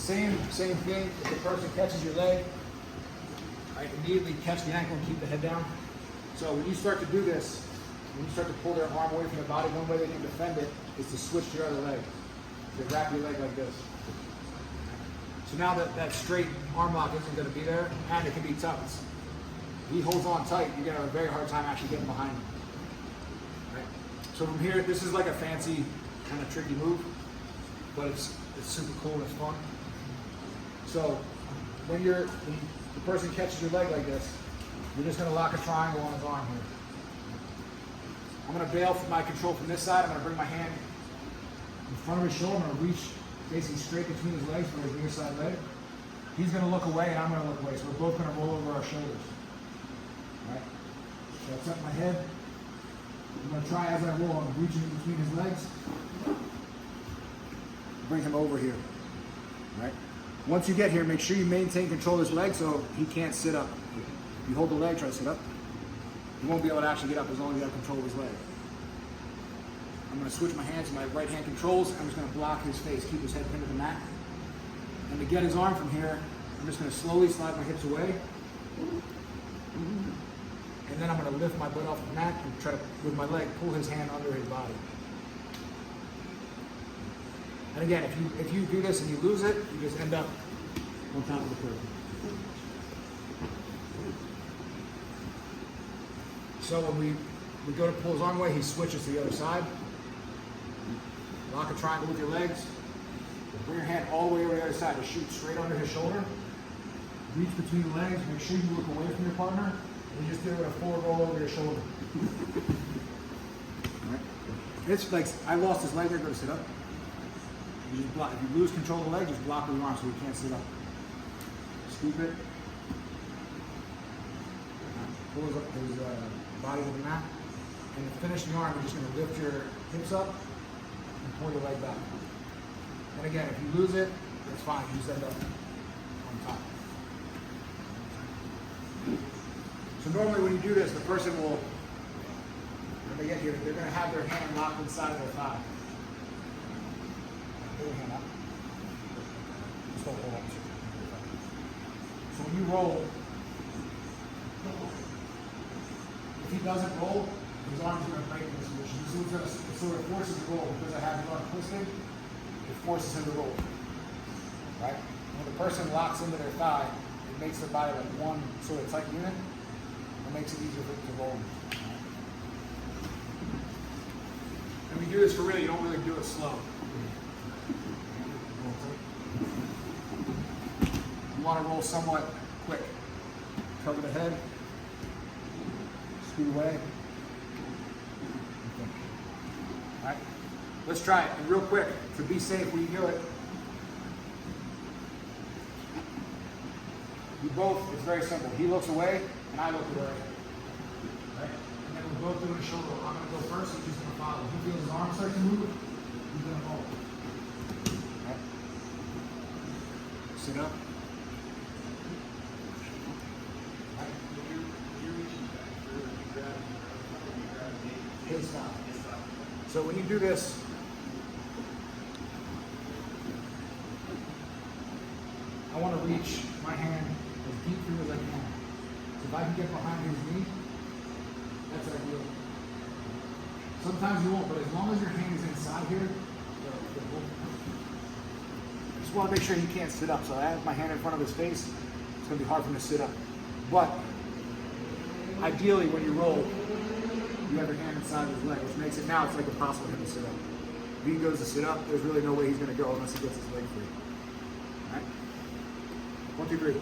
Same thing. If the person catches your leg, right, immediately catch the ankle and keep the head down. So when you start to do this, when you start to pull their arm away from their body, one way they can defend it is to switch to your other leg. They wrap your leg like this. So now that straight arm lock isn't going to be there, and it can be tough. If he holds on tight, you're going to have a very hard time actually getting behind him. Right? So from here, this is like a fancy, kind of tricky move, but it's super cool and it's fun. So when the person catches your leg like this, you're just going to lock a triangle on his arm here. I'm going to bail for my control from this side. I'm going to bring my hand in front of his shoulder. I'm going to reach basically straight between his legs for his near side leg. He's going to look away and I'm going to look away. So we're both going to roll over our shoulders. All right? So I'll set my head. I'm going to try as I roll. I'm reaching between his legs. Bring him over here. All right? Once you get here, make sure you maintain control of his leg so he can't sit up. If you hold the leg, try to sit up. He won't be able to actually get up as long as you have control of his leg. I'm going to switch my hands to my right hand controls. I'm just going to block his face, keep his head pinned to the mat. And to get his arm from here, I'm just going to slowly slide my hips away. And then I'm going to lift my butt off the mat and try to, with my leg, pull his hand under his body. And again, if you do this and you lose it, you just end up on top of the person. So when we go to pull his arm away, he switches to the other side. Lock a triangle with your legs. Bring your hand all the way over the other side to shoot straight under his shoulder. Reach between the legs. Make sure you look away from your partner. And you just do it with a forward roll over your shoulder. All right. It's like I lost his leg there. Go to sit up. You just block. If you lose control of the leg, just block with your arm so he can't sit up. Scoop it. Pull his body to the mat. And to finish the arm, you're just going to lift your hips up and pull your leg back. And again, if you lose it, it's fine. You just end up on top. So normally when you do this, the person will, when they get here, they're going to have their hand locked inside of their thigh. Pull your hand up. Just don't hold up. So when you roll, if he doesn't roll, his arm's going to break in this position. So it sort of forces the roll. Because I have the arm twisted, it forces him to roll. Right? When the person locks into their thigh, it makes their body like one sort of tight unit. It makes it easier for them to roll. And we do this for real. You don't really do it slow. You want to roll somewhat quick. Cover the head. Scoot away. All right, let's try it. And real quick, to be safe when you do it, you both, it's very simple. He looks away, and I look away. Right? And then we're both doing a shoulder roll. I'm going to go first, and he's going to follow. If he feels his arm start to move, he's going to hold. Right? Sit up. His style. So when you do this, I want to reach my hand as deep through as I can. So if I can get behind his knee, that's ideal. Sometimes you won't, but as long as your hand is inside here, I just want to make sure he can't sit up. So I have my hand in front of his face. It's going to be hard for him to sit up. But ideally, when you roll, you have your hand inside of his leg, which makes it now it's like impossible for him to sit up. If he goes to sit up, there's really no way he's going to go unless he gets his leg free. All right? 1, 2, 3.